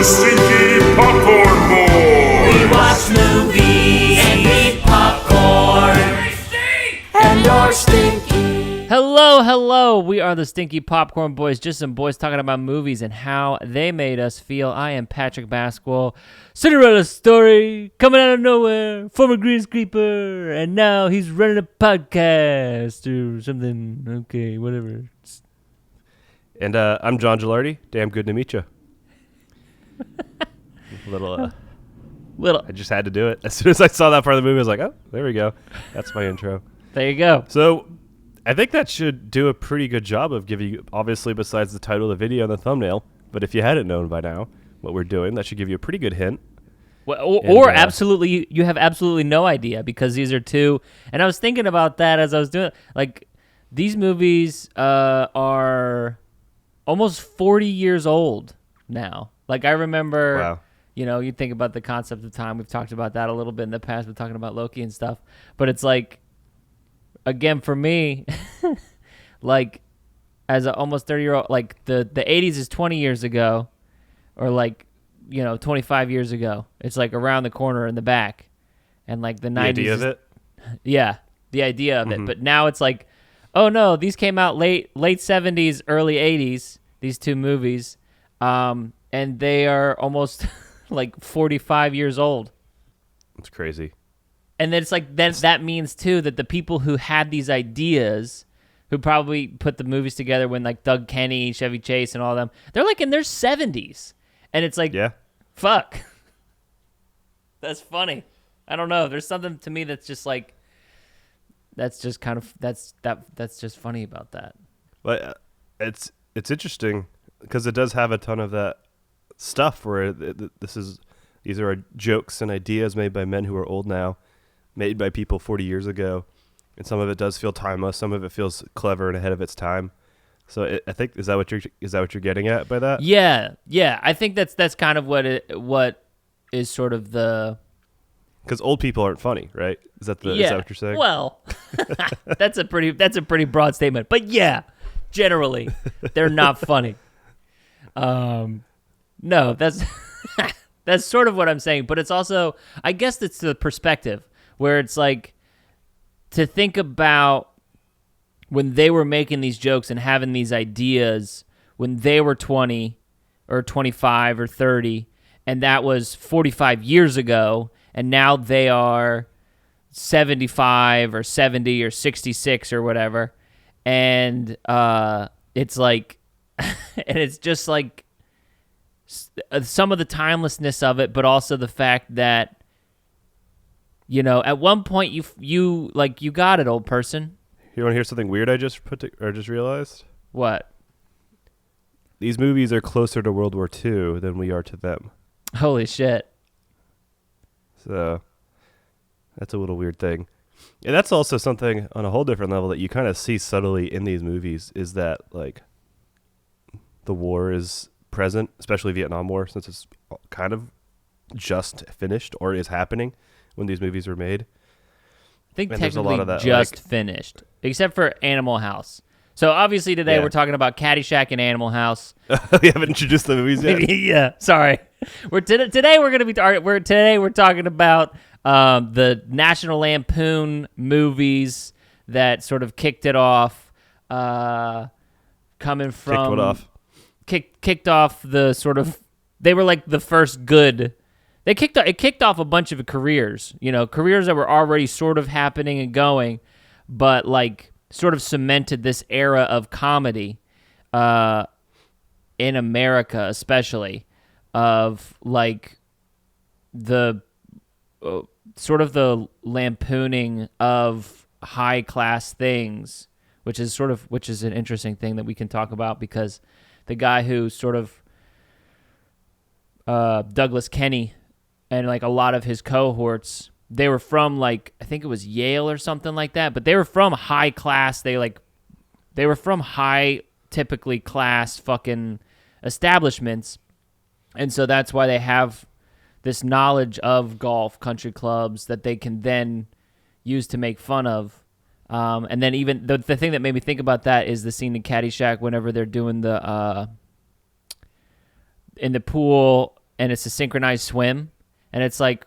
the Stinky Popcorn Boys. We watch movies and eat popcorn. And are stinky. Hello. We are the Stinky Popcorn Boys, just some boys talking about movies and how they made us feel. I am Patrick Basquel, Cinderella story, coming out of nowhere, former greenskeeper, and now he's running a podcast or something. Okay, whatever. And I'm John Gilardi. Damn good to meet you. Little. I just had to do it. As soon as I saw that part of the movie, I was like, oh, there we go. That's my intro. There you go. So I think that should do a pretty good job of giving you, obviously, besides the title of the video and the thumbnail, but if you hadn't known by now what we're doing, that should give you a pretty good hint. Well, or absolutely, you have absolutely no idea because these are two. And I was thinking about that as I was doing, like, these movies are almost 40 years old now. Like, I remember, wow. You know, you think about the concept of time. We've talked about that a little bit in the past. We're talking about Loki and stuff. But it's like, again, for me, like, as an almost 30-year-old, like, the 80s is 20 years ago, or, like, you know, 25 years ago. It's, like, around the corner in the back. And, like, the 90s. The idea of it? Yeah, the idea of it. But now it's like, oh, no, these came out late 70s, early 80s, these two movies, and they are almost, like, 45 years old. It's crazy. And then it's like that means too that the people who had these ideas, who probably put the movies together when like Doug Kenny, Chevy Chase, and all them, they're like in their 70s, and it's like, yeah, fuck, that's funny. I don't know. There's something to me that's just like, that's just kind of that's just funny about that. But it's interesting because it does have a ton of that stuff where these are jokes and ideas made by men who are old now, made by people 40 years ago, and some of it does feel timeless. Some of it feels clever and ahead of its time. So I think is that what you're getting at by that? Yeah. I think that's kind of what is sort of the. Because old people aren't funny, right? Is that what you're saying? Well, that's a pretty broad statement, but yeah, generally they're not funny. No, that's that's sort of what I'm saying, but it's also, I guess it's the perspective where it's like to think about when they were making these jokes and having these ideas when they were 20 or 25 or 30, and that was 45 years ago, and now they are 75 or 70 or 66 or whatever, and it's like, and it's just like some of the timelessness of it, but also the fact that, you know, at one point you got it, old person. You want to hear something weird I just realized? What? These movies are closer to World War II than we are to them. Holy shit. So that's a little weird thing. And that's also something on a whole different level that you kind of see subtly in these movies, is that like the war is present, especially Vietnam War, since it's kind of just finished or is happening when these movies were made. I think and technically just finished, except for Animal House. So obviously today we're talking about Caddyshack and Animal House. We haven't introduced the movies yet. Yeah, sorry. Today we're talking about the National Lampoon movies that sort of kicked it off. Coming from kicked off the sort of, they were like the first good. It kicked off a bunch of careers, you know, careers that were already sort of happening and going, but like sort of cemented this era of comedy in America, especially, of like the sort of the lampooning of high class things, which is an interesting thing that we can talk about, because the guy who sort of Douglas Kenny and like a lot of his cohorts, they were from like, I think it was Yale or something like that, but they were from high class. They were from high, typically class fucking establishments. And so that's why they have this knowledge of golf, country clubs that they can then use to make fun of. And then even the thing that made me think about that is the scene in Caddyshack whenever they're doing the in the pool and it's a synchronized swim, and it's like,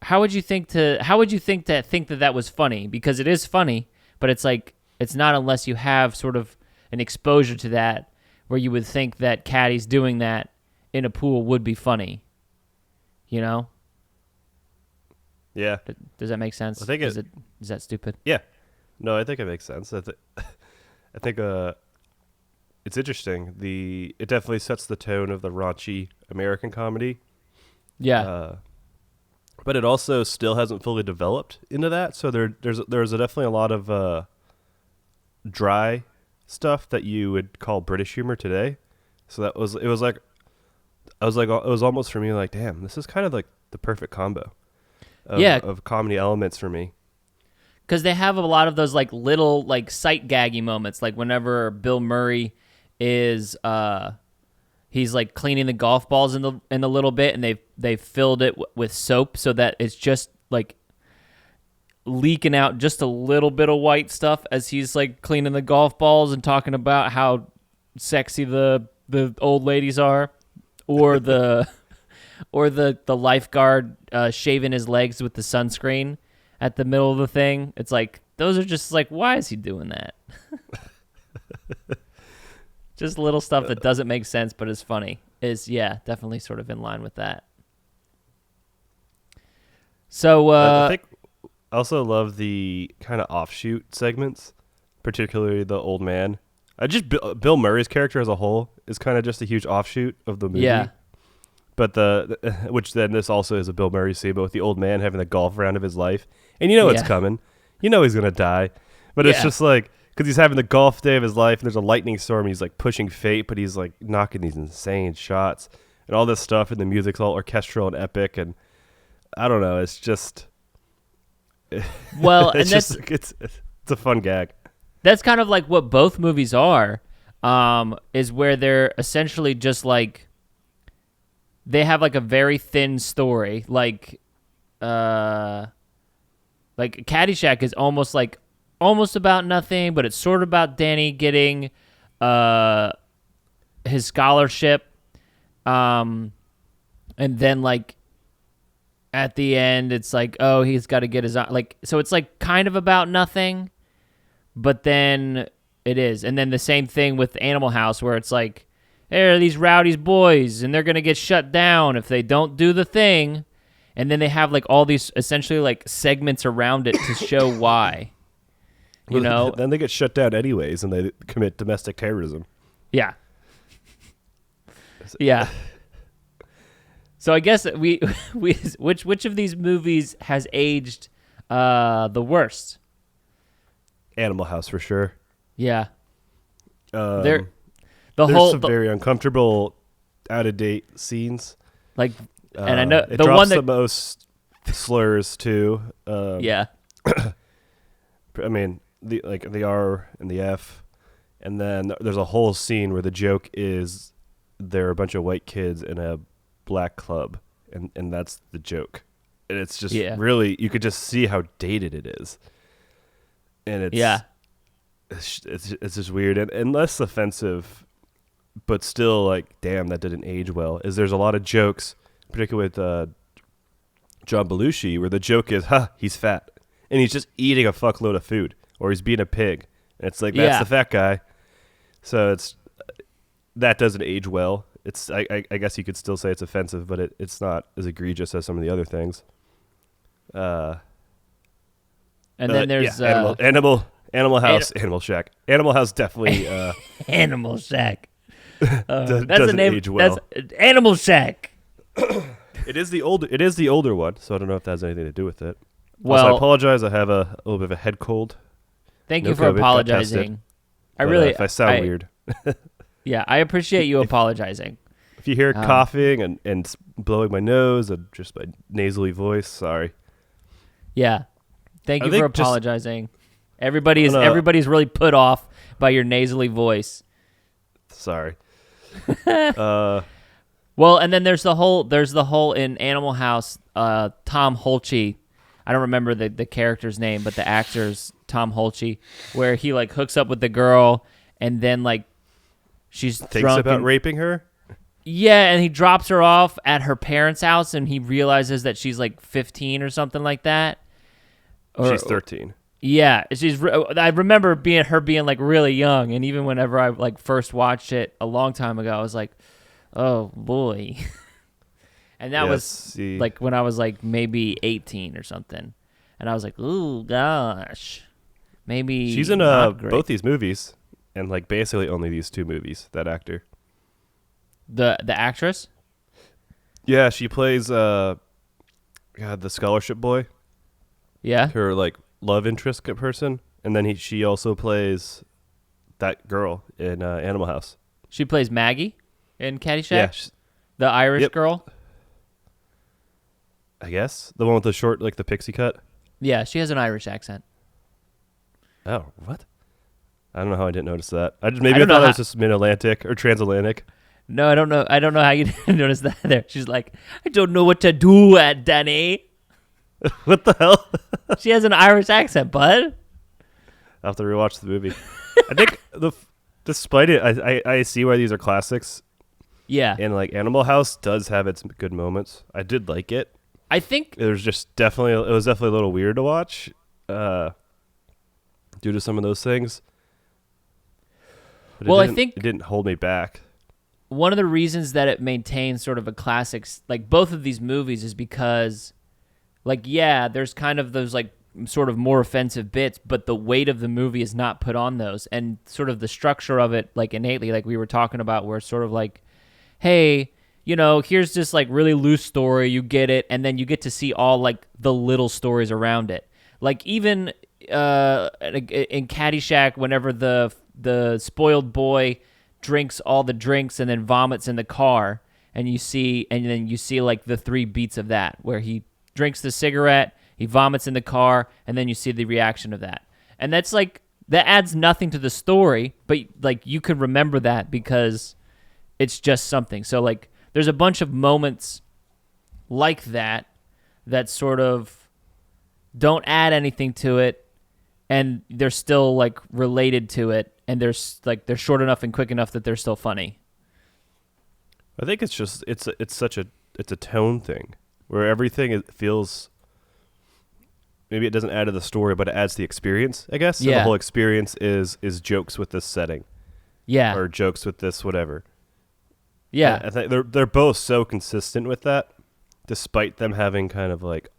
how would you think that that was funny? Because it is funny, but it's like it's not unless you have sort of an exposure to that where you would think that caddies doing that in a pool would be funny. You know? Yeah. Does that make sense? I think is that stupid? Yeah. No, I think it makes sense. I think it's interesting. It definitely sets the tone of the raunchy American comedy. Yeah. But it also still hasn't fully developed into that. So there's definitely a lot of dry stuff that you would call British humor today. So it was almost for me like, damn, this is kind of like the perfect combo of comedy elements for me. Because they have a lot of those like little like sight gaggy moments, like whenever Bill Murray is he's like cleaning the golf balls in the little bit, and they've filled it with soap so that it's just like leaking out just a little bit of white stuff as he's like cleaning the golf balls and talking about how sexy the old ladies are, or the lifeguard shaving his legs with the sunscreen at the middle of the thing. It's like, those are just like, why is he doing that? Just little stuff that doesn't make sense but is funny is, definitely sort of in line with that. So I think I also love the kind of offshoot segments, particularly the old man. Bill Murray's character as a whole is kind of just a huge offshoot of the movie. Yeah. But which then this also is a Bill Murray scene, but with the old man having the golf round of his life, and you know it's coming, you know he's gonna die, but it's just like, because he's having the golf day of his life, and there's a lightning storm, and he's like pushing fate, but he's like knocking these insane shots and all this stuff, and the music's all orchestral and epic, and I don't know, it's just, well, it's and just it's a fun gag. That's kind of like what both movies are, is where they're essentially just like, they have like a very thin story, like Caddyshack is almost about nothing, but it's sort of about Danny getting his scholarship, and then like at the end it's like, oh, he's got to get his, like, so it's like kind of about nothing, but then it is. And then the same thing with Animal House, where it's like, there are these rowdy boys, and they're going to get shut down if they don't do the thing. And then they have like all these essentially like segments around it to show why. You know? Then they get shut down anyways, and they commit domestic terrorism. Yeah. Yeah. So I guess we which of these movies has aged the worst? Animal House for sure. Yeah. There's some very uncomfortable, out of date scenes. Like, and I know it the drops one that the most slurs too. yeah. I mean the R and the F, and then there's a whole scene where the joke is there are a bunch of white kids in a black club, and that's the joke, and it's just really, you could just see how dated it is, and it's just weird and less offensive, but still like, damn, that didn't age well. Is there's a lot of jokes, particularly with John Belushi, where the joke is, he's fat, and he's just eating a fuckload of food, or he's being a pig, and it's like, that's the fat guy. So that doesn't age well. It's I guess you could still say it's offensive, but it's not as egregious as some of the other things. And then there's Animal House, Animal Shack. Animal House definitely Animal Shack. That's the name. Age well. That's Animal Shack. It is the older one, so I don't know if that has anything to do with it. Well, also, I apologize. I have a little bit of a head cold. Thank you for apologizing. If I sound weird. Yeah, I appreciate you apologizing. If you hear coughing and blowing my nose and just my nasally voice, sorry. Yeah. Thank you for apologizing. Everybody's really put off by your nasally voice. Sorry. Well, and then there's the whole in Animal House, Tom Holtze. I don't remember the character's name, but the actor's Tom Holtze, where he like hooks up with the girl, and then like she's thinks drunk about raping her. Yeah, and he drops her off at her parents' house, and he realizes that she's like 15 or something like that. She's 13. Yeah, I remember being like really young, and even whenever I like first watched it a long time ago, I was like, "Oh boy," and that was like when I was like maybe 18 or something, and I was like, "Ooh gosh, maybe." She's in not great. both these movies, and like basically only these two movies. That actor. The actress. Yeah, she plays the scholarship boy. Yeah. Her like love interest person, and then she also plays that girl in Animal House. She plays Maggie in Caddyshack. Yeah, the Irish girl. I guess the one with the short, like the pixie cut. Yeah, she has an Irish accent. Oh, what? I don't know how I didn't notice that. I thought it was just mid-Atlantic or transatlantic. No, I don't know. I don't know how you didn't notice that there. She's like, I don't know what to do at Danny. What the hell? She has an Irish accent, bud. I'll have to rewatch the movie. I think despite it, I see why these are classics. Yeah. And like Animal House does have its good moments. I did like it. I think it was definitely a little weird to watch, due to some of those things. But I think it didn't hold me back. One of the reasons that it maintains sort of a classic, like both of these movies, is because, like, yeah, there's kind of those like sort of more offensive bits, but the weight of the movie is not put on those, and sort of the structure of it, like innately, like we were talking about, where it's sort of like, hey, you know, here's this like really loose story, you get it, and then you get to see all like the little stories around it. Like even in Caddyshack, whenever the spoiled boy drinks all the drinks and then vomits in the car, and then you see like the 3 beats of that, where he drinks the cigarette, he vomits in the car, and then you see the reaction of that. And that's like, that adds nothing to the story, but like you could remember that because it's just something. So like there's a bunch of moments like that sort of don't add anything to it, and they're still like related to it, and they're short enough and quick enough that they're still funny. I think it's a tone thing where everything feels, maybe it doesn't add to the story, but it adds to the experience, I guess. So Yeah. the whole experience is jokes with this setting. Yeah. Or jokes with this whatever. Yeah. I think they're both so consistent with that, despite them having kind of like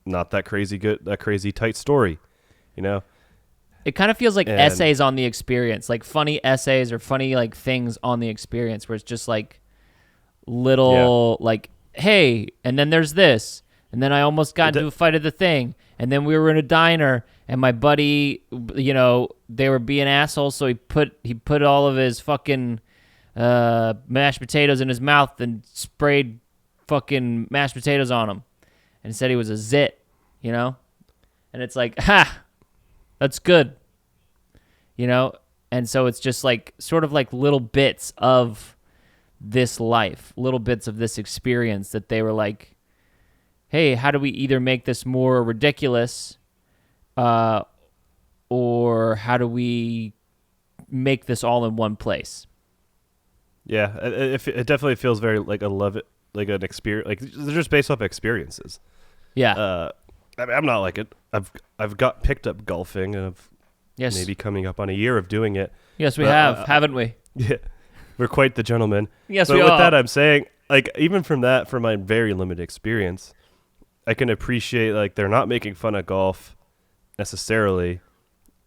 not that crazy tight story, you know? It kind of feels like essays on the experience, like funny essays or funny like things on the experience, where it's just like little like, hey, and then there's this, and then I almost got into a fight at the thing, and then we were in a diner, and my buddy, you know, they were being assholes, so he put all of his fucking mashed potatoes in his mouth and sprayed fucking mashed potatoes on him, and said he was a zit, you know, and it's like, ha. That's good, you know? And so it's just like sort of like little bits of this life, little bits of this experience that they were like, hey, how do we either make this more ridiculous or how do we make this all in one place? Yeah, it definitely feels very like an experience. Like they're just based off experiences. Yeah. I mean, I'm not like it. I've got picked up golfing, and I've maybe coming up on a year of doing it. Yes, we have, haven't we? Yeah, we're quite the gentlemen. Yes, but we with are. that, I'm saying, like, even from my very limited experience, I can appreciate like they're not making fun of golf necessarily,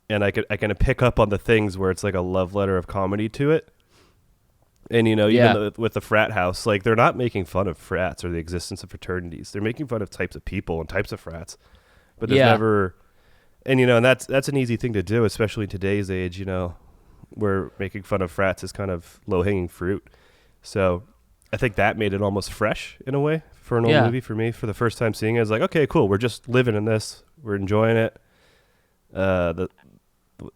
and I can pick up on the things where it's like a love letter of comedy to it. And, you know, even with the frat house, like, they're not making fun of frats or the existence of fraternities. They're making fun of types of people and types of frats. But there's never... And, you know, and that's an easy thing to do, especially in today's age, you know, where making fun of frats is kind of low-hanging fruit. So I think that made it almost fresh, in a way, for an old movie for me. For the first time seeing it, I was like, okay, cool. We're just living in this. We're enjoying it. The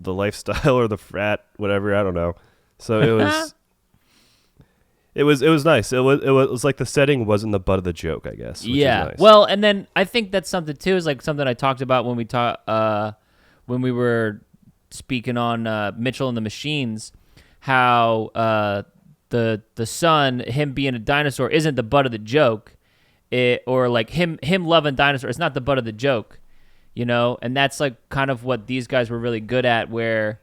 lifestyle or the frat, whatever, I don't know. So it was... It was nice. It was like the setting wasn't the butt of the joke, I guess. Which is nice. Well, and then I think that's something too. Is like something I talked about when we were speaking on Mitchell and the Machines. How the son, him being a dinosaur, isn't the butt of the joke, or like him loving dinosaurs. It's not the butt of the joke, you know. And that's like kind of what these guys were really good at, where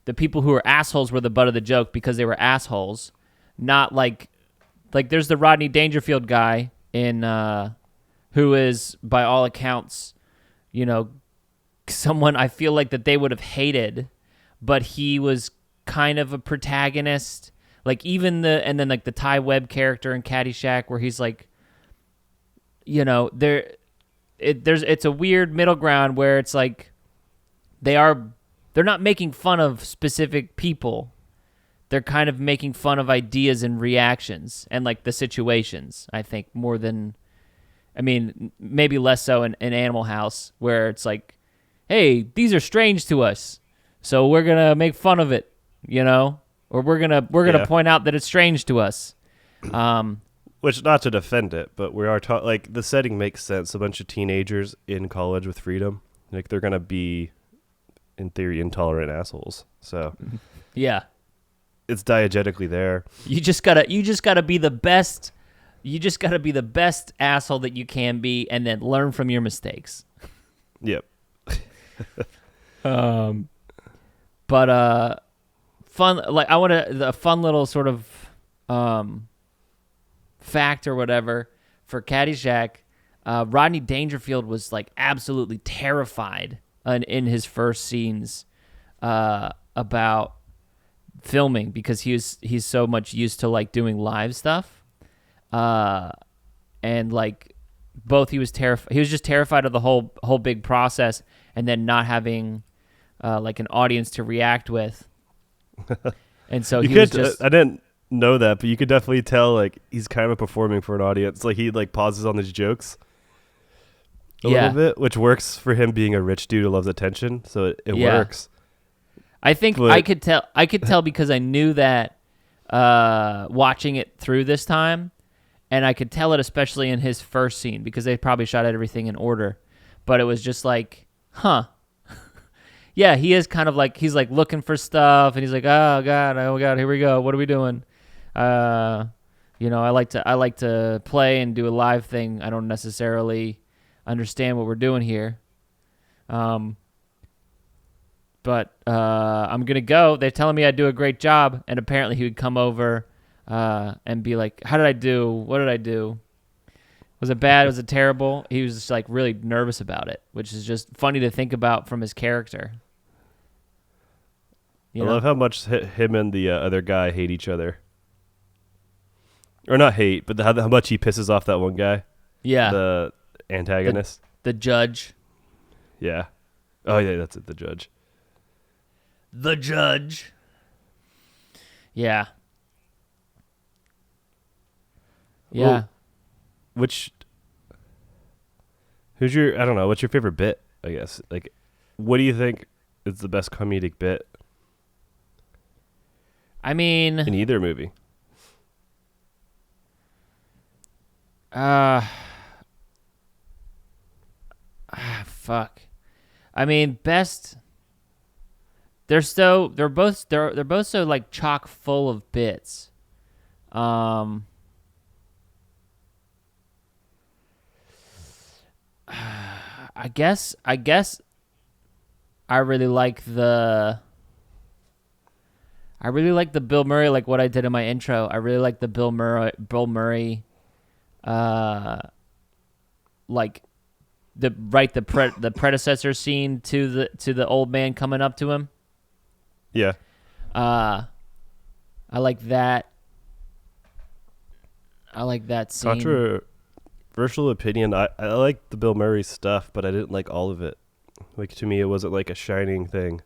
the people who were assholes were the butt of the joke because they were assholes, not like there's the Rodney Dangerfield guy in who is by all accounts, you know, someone I feel like that they would have hated, but he was kind of a protagonist. Like even and then like the Ty Webb character in Caddyshack, where he's like, you know, it's a weird middle ground where it's like they're not making fun of specific people. They're kind of making fun of ideas and reactions and like the situations, I think, more than, I mean, maybe less so in Animal House, where it's like, hey, these are strange to us, so we're gonna make fun of it, you know, or we're gonna point out that it's strange to us. Which, not to defend it, but we are like the setting makes sense. A bunch of teenagers in college with freedom, like they're gonna be, in theory, intolerant assholes. So yeah, it's diegetically there. You just gotta be the best. You just gotta be the best asshole that you can be, and then learn from your mistakes. Yep. But fun. Like I want a fun little sort of fact or whatever for Caddyshack. Rodney Dangerfield was like absolutely terrified in his first scenes about filming, because he's so much used to like doing live stuff, and like both he was just terrified of the whole big process, and then not having like an audience to react with. And so I didn't know that, but you could definitely tell like he's kind of performing for an audience. Like he like pauses on his jokes a little bit, which works for him being a rich dude who loves attention. So it works. I think I could tell because I knew that watching it through this time, and I could tell it especially in his first scene, because they probably shot everything in order. But it was just like, huh. Yeah, he is kind of like, he's like looking for stuff, and he's like, oh god, here we go. What are we doing? You know, I like to play and do a live thing. I don't necessarily understand what we're doing here. But I'm gonna go. They're telling me I do a great job, and apparently he would come over and be like, how did I do? What did I do? Was it bad? Was it terrible? He was just like really nervous about it, which is just funny to think about from his character. I love how much him and the other guy hate each other. Or not hate, but how much he pisses off that one guy. Yeah. The antagonist. The judge. Yeah. Oh, yeah, that's it, the judge. The judge. Yeah. Yeah. Well, what's your favorite bit, I guess? Like, what do you think is the best comedic bit? I mean, in either movie. Fuck. I mean, best. They're both so like chock full of bits. I guess I really like the Bill Murray, like what I did in my intro. I really like the Bill Murray like the predecessor scene to the old man coming up to him. Yeah. I like that. I like that scene. Controversial opinion. I like the Bill Murray stuff, but I didn't like all of it. Like, to me, it wasn't like a shining thing.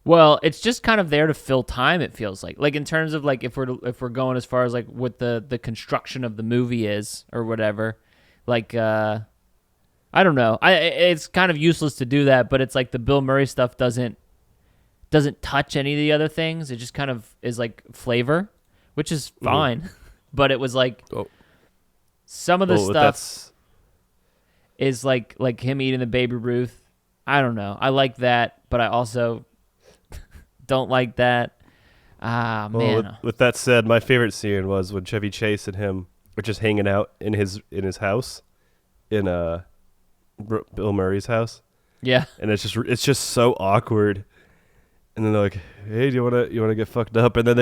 Well, it's just kind of there to fill time, it feels like. Like in terms of like if we're going as far as like what the construction of the movie is or whatever. Like I don't know. It's kind of useless to do that, but it's like the Bill Murray stuff doesn't touch any of the other things. It just kind of is like flavor, which is fine. But it was like some of the stuff is like him eating the Baby Ruth. I don't know. I like that, but I also don't like that. Ah, Well, man. with that said, my favorite scene was when Chevy Chase and him were just hanging out in his house, in Bill Murray's house, Yeah. and it's just so awkward. And then they're like, "Hey, do you wanna get fucked up?" And then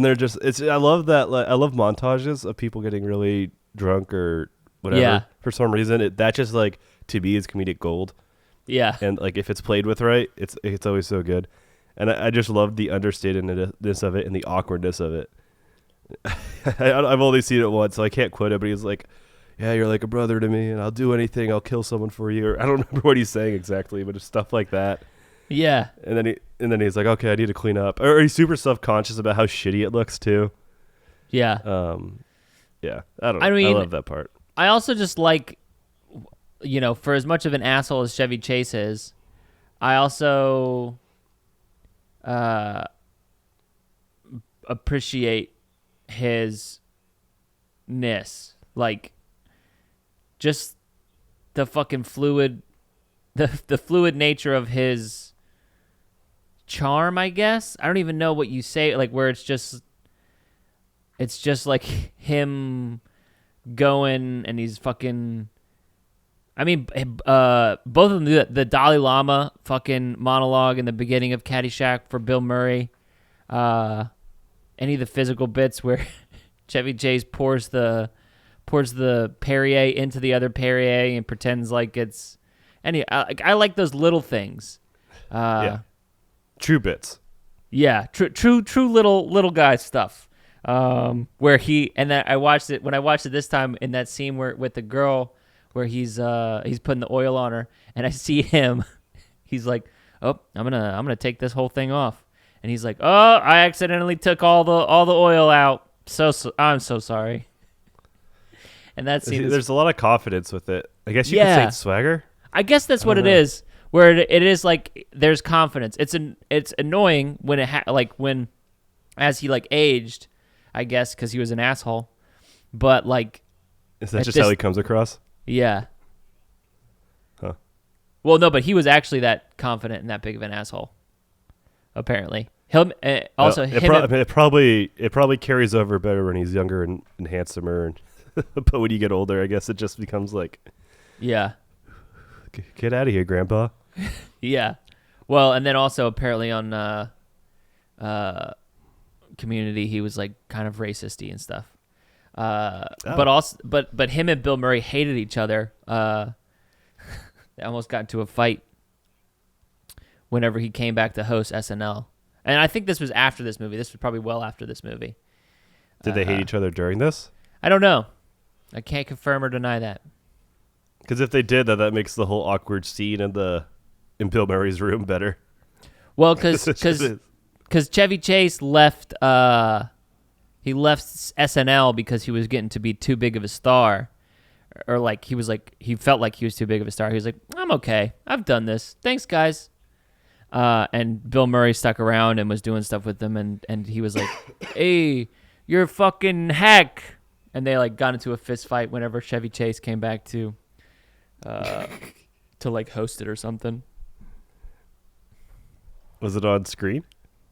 they're just I love that. Like, I love montages of people getting really drunk or whatever. Yeah. For some reason, that just like to me is comedic gold. Yeah. And like if it's played with right, it's always so good. And I just love the understatedness of it and the awkwardness of it. I've only seen it once, so I can't quote it. But he's like, "Yeah, you're like a brother to me, and I'll do anything. I'll kill someone for you." Or I don't remember what he's saying exactly, but it's stuff like that. Yeah. And then he's like, "Okay, I need to clean up." Or he's super self-conscious about how shitty it looks too. Yeah. Yeah, I don't know. I mean, I love that part. I also just like, for as much of an asshole as Chevy Chase is, I also appreciate his ness. Like, just the fucking fluid, the fluid nature of his charm, I guess. I don't even know what you say, like, where it's just like him going and he's fucking, I mean, both of them do that. The Dalai Lama fucking monologue in the beginning of Caddyshack for Bill Murray. Any of the physical bits where Chevy Chase pours the Perrier into the other Perrier and pretends like it's I like those little things. Yeah, true bits. Yeah, true little guy stuff. Where and then I watched it this time in that scene where with the girl where he's putting the oil on her, and I see him. He's like, "Oh, I'm gonna take this whole thing off," and he's like, "Oh, I accidentally took all the oil out. So I'm so sorry." And that scene, there's a lot of confidence with it. I guess you could say it's swagger. I guess that's what it is. Where it is like there's confidence. It's annoying when when as he like aged, I guess, because he was an asshole. But like, is that just how he comes across? Yeah. Huh. Well, no, but he was actually that confident and that big of an asshole. Apparently, it probably carries over better when he's younger and handsomer, but when you get older, I guess it just becomes like, yeah, get out of here, Grandpa. Yeah. Well, and then also apparently on Community, he was like kind of racisty and stuff. But him and Bill Murray hated each other. They almost got into a fight whenever he came back to host SNL. And I think this was after this movie. This was probably well after this movie. Did they hate each other during this? I don't know. I can't confirm or deny that. Because if they did, that makes the whole awkward scene in Bill Murray's room better. Well, because Chevy Chase left. He left SNL because he was getting to be too big of a star, or he felt like he was too big of a star. He was like, "I'm okay. I've done this. Thanks, guys." And Bill Murray stuck around and was doing stuff with them, and he was like, "Hey, you're a fucking hack." And they like got into a fist fight whenever Chevy Chase came back to like host it or something. Was it on screen?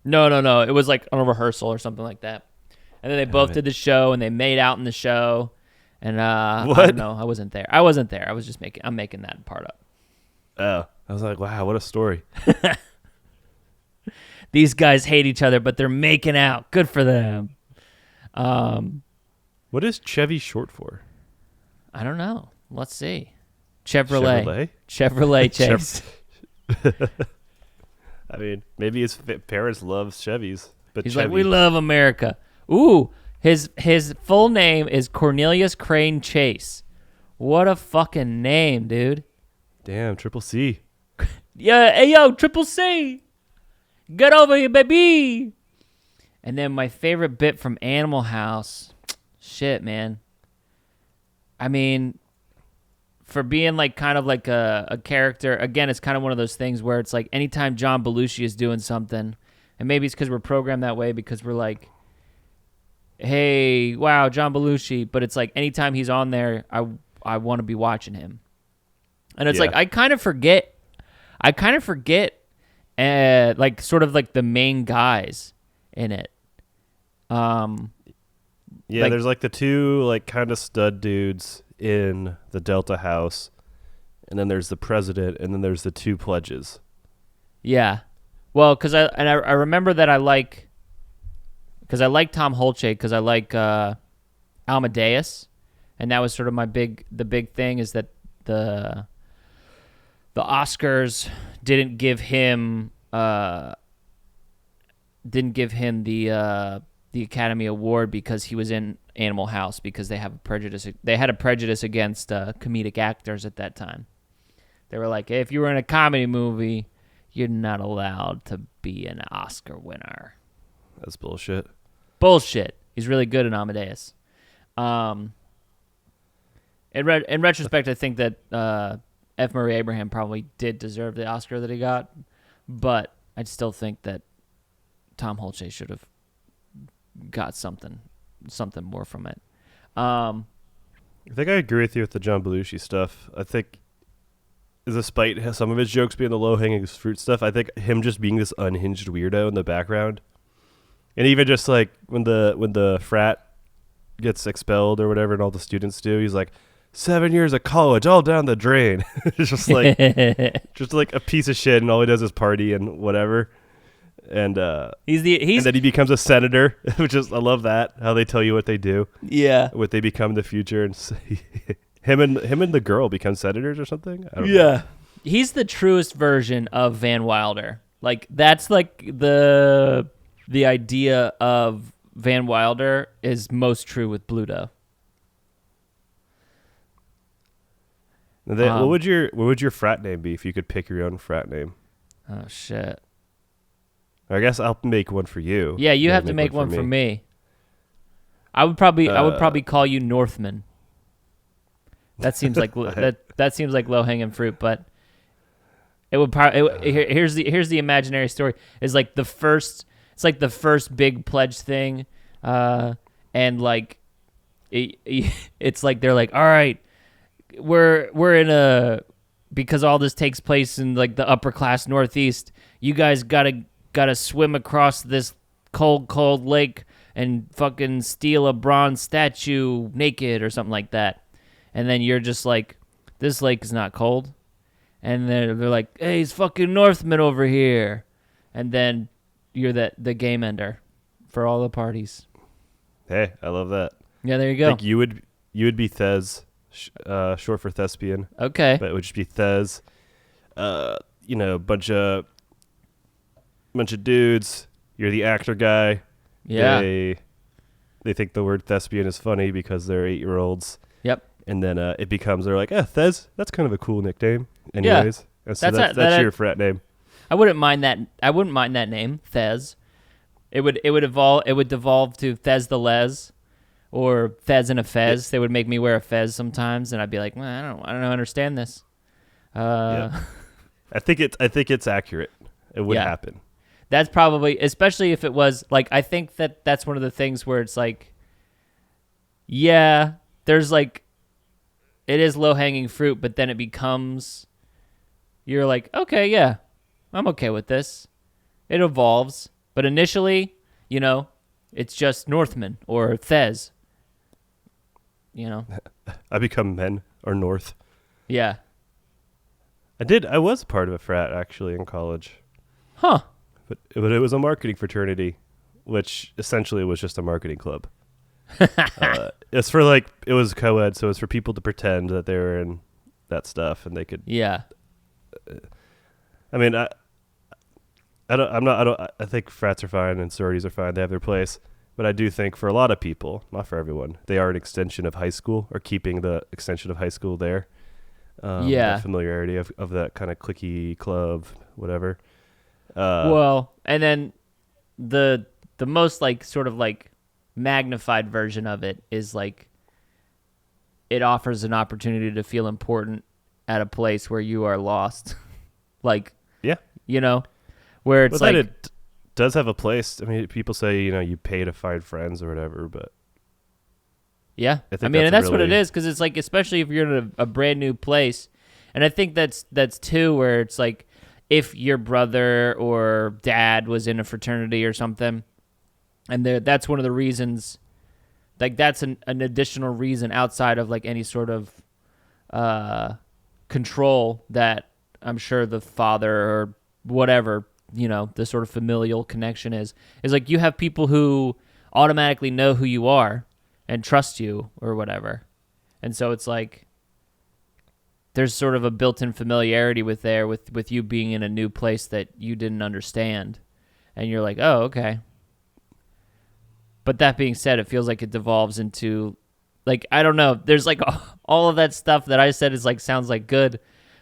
No. It was like on a rehearsal or something like that. And then they both did the show and they made out in the show. And what? I don't know. I wasn't there. I was just I'm making that part up. Oh, I was like, wow, what a story. These guys hate each other, but they're making out. Good for them. What is Chevy short for? I don't know. Let's see. Chevrolet Chase. I mean, maybe his parents love Chevys, but He's Chevy. like, we love America. Ooh, his full name is Cornelius Crane Chase. What a fucking name, dude. Damn, Triple C. Yeah, hey yo, Triple C. Get over here, baby. And then my favorite bit from Animal House. Shit, man. I mean, for being like kind of like a character, again, it's kind of one of those things where it's like anytime John Belushi is doing something, and maybe it's because we're programmed that way because we're like, hey, wow, John Belushi, but it's like anytime he's on there, I want to be watching him. And it's like I kind of forget like sort of like the main guys in it. Yeah, Like- there's like the two like kind of stud dudes in the Delta House, and then there's the president, and then there's the two pledges. Yeah. Well, because I remember that I like Tom Holtze because I like Amadeus, and that was sort of the big thing is that the Oscars didn't give him the Academy Award because he was in Animal House because they had a prejudice against comedic actors at that time. They were like, hey, if you were in a comedy movie, you're not allowed to be an Oscar winner. That's bullshit. Bullshit. He's really good in Amadeus. In retrospect, I think that F. Murray Abraham probably did deserve the Oscar that he got, but I still think that Tom Holtze should have got something more from it. I think I agree with you with the John Belushi stuff. I think, despite some of his jokes being the low-hanging fruit stuff, I think him just being this unhinged weirdo in the background, and even just like when the frat gets expelled or whatever, and all the students do, he's like, 7 years of college all down the drain. It's just like a piece of shit, and all he does is party and whatever. And and then he becomes a senator, which is I love that how they tell you what they do, what they become in the future, and him and the girl become senators or something. I don't know. He's the truest version of Van Wilder. Like that's like the idea of Van Wilder is most true with Bluto. What would your frat name be if you could pick your own frat name? Oh shit. I guess I'll make one for you. Yeah, you have to make one for me. I would probably call you Northman. That seems like that seems like low hanging fruit, but it would probably here's the imaginary story is like the first big pledge thing, and like it's like they're like, all right, we're in a, because all this takes place in like the upper class Northeast, you guys gotta swim across this cold lake and fucking steal a bronze statue naked or something like that. And then you're just like, this lake is not cold. And then they're like, hey, it's fucking Northman over here. And then you're the game ender for all the parties. Hey, I love that. Yeah, there you go. I think you would be Thez, short for thespian. Okay. But it would just be Thez. Bunch of dudes. You're the actor guy. Yeah. They think the word thespian is funny because they're 8-year-olds. Yep. And then it becomes, they're like, Thez, that's kind of a cool nickname. Anyways. Yeah. And so that's your frat name. I wouldn't mind that. I wouldn't mind that name, Thez. It would devolve to Thez the Les, or Thez and a Fez. They would make me wear a fez sometimes, and I'd be like, well, I don't understand this. Yeah. I think it's accurate. It would happen. That's probably, especially if it was like, I think that's one of the things where it's like, yeah, there's like, it is low hanging fruit, but then it becomes, you're like, okay, yeah, I'm okay with this. It evolves, but initially, it's just Northman or Thez. I become Men or North. Yeah. I was part of a frat actually in college. Huh. But it was a marketing fraternity, which essentially was just a marketing club. It's for it was co-ed, so it was for people to pretend that they were in that stuff and they could. Yeah. I mean, I think frats are fine and sororities are fine. They have their place. But I do think for a lot of people, not for everyone, they are an extension of high school, or keeping the extension of high school there. The familiarity of that kind of cliquey club, whatever. Well, and then the most sort of magnified version of it is it offers an opportunity to feel important at a place where you are lost. Where it's it does have a place. I mean, people say, you pay to find friends or whatever, but yeah, I mean, and that's what it is, because it's especially if you're in a brand new place, and I think that's too where it's if your brother or dad was in a fraternity or something, And that's one of the reasons, like that's an additional reason outside of like any sort of control that I'm sure the father or whatever, the sort of familial connection is like you have people who automatically know who you are and trust you or whatever. And so it's like there's sort of a built-in familiarity with you being in a new place that you didn't understand. And you're like, oh, okay. But that being said, it feels like it devolves into, like, I don't know. There's like all of that stuff that I said is like, sounds like good.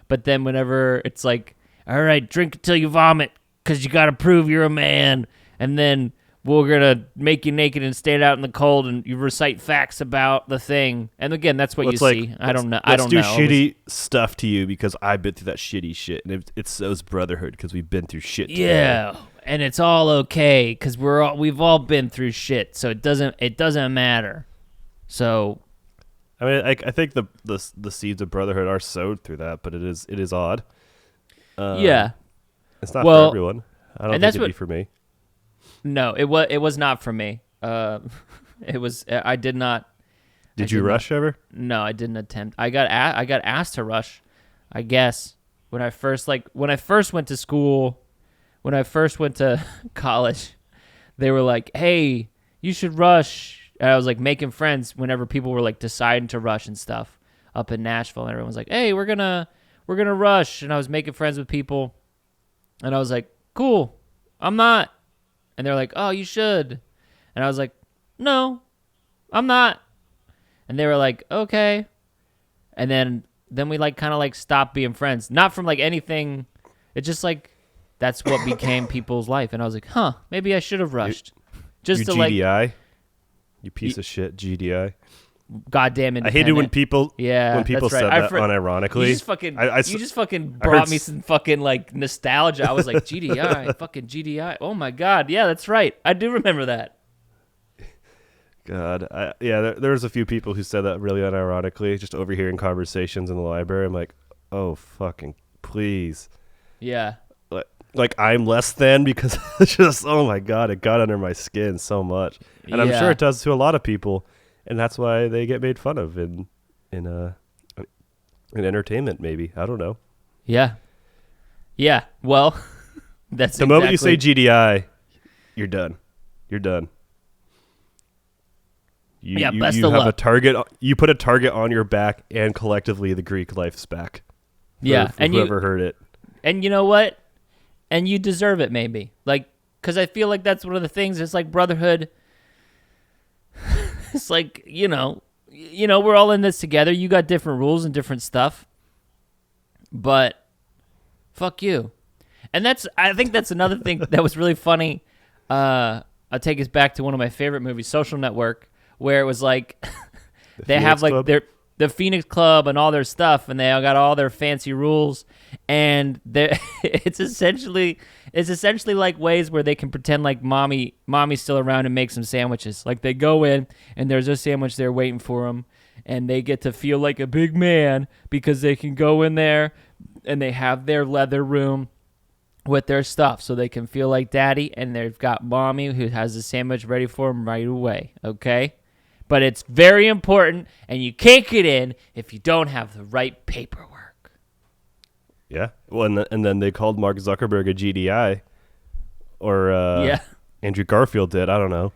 But then whenever it's like, all right, drink until you vomit because you got to prove you're a man. And then we're going to make you naked and stand out in the cold and you recite facts about the thing. And again, that's what you see. I don't know. Let's do shitty stuff to you because I've been through that shitty shit. And it's so's brotherhood because we've been through shit together. Yeah. And it's all okay because we've all been through shit. So it doesn't matter. So, I mean, I think the seeds of brotherhood are sowed through that, but it is odd. Yeah. It's not for everyone. I don't think it'd be for me. No, it was not for me. It was. I did not. Did you rush ever? No, I didn't attempt. I got asked to rush. I guess when I first went to school, when I first went to college, they were like, "Hey, you should rush." And I was like making friends whenever people were like deciding to rush and stuff up in Nashville. And everyone was like, "Hey, we're gonna rush," and I was making friends with people, and I was like, "Cool, I'm not." And they're like, "Oh, you should." And I was like, "No, I'm not." And they were like, "Okay." And then we like kind of like stopped being friends. Not from like anything. It's just like that's what became people's life. And I was like, "Huh, maybe I should have rushed." Just to GDI? like You piece of shit, GDI. Goddamn independent. I hated when people that's right. said that unironically. You just fucking brought me some fucking like nostalgia. I was like, GDI, fucking GDI. Oh my god, yeah, that's right. I do remember that. God, there was a few people who said that really unironically, just overhearing conversations in the library. I'm like, oh fucking please. Yeah. Like I'm less than because it's just oh my god, it got under my skin so much, and I'm sure it does to a lot of people. And that's why they get made fun of in entertainment, maybe. I don't know. Yeah. Yeah. Well, that's the moment you say GDI, you're done. You're done. Best you of have luck. a target. You put a target on your back, and collectively the Greek life's back. For and whoever heard it. And you know what? And you deserve it, maybe. Like, because I feel like that's one of the things. It's like brotherhood. It's like, we're all in this together. You got different rules and different stuff. But fuck you. And I think that's another thing that was really funny. I'll take us back to one of my favorite movies, Social Network, where it was like they have like the Phoenix Club and all their stuff, and they all got all their fancy rules, and it's essentially like ways where they can pretend like mommy's still around and make some sandwiches. Like they go in and there's a sandwich there waiting for them, and they get to feel like a big man because they can go in there and they have their leather room with their stuff so they can feel like daddy, and they've got mommy who has the sandwich ready for them right away, okay? But it's very important, and you can't get in if you don't have the right paperwork. Yeah. Well, and then they called Mark Zuckerberg a GDI, or Andrew Garfield did. I don't know.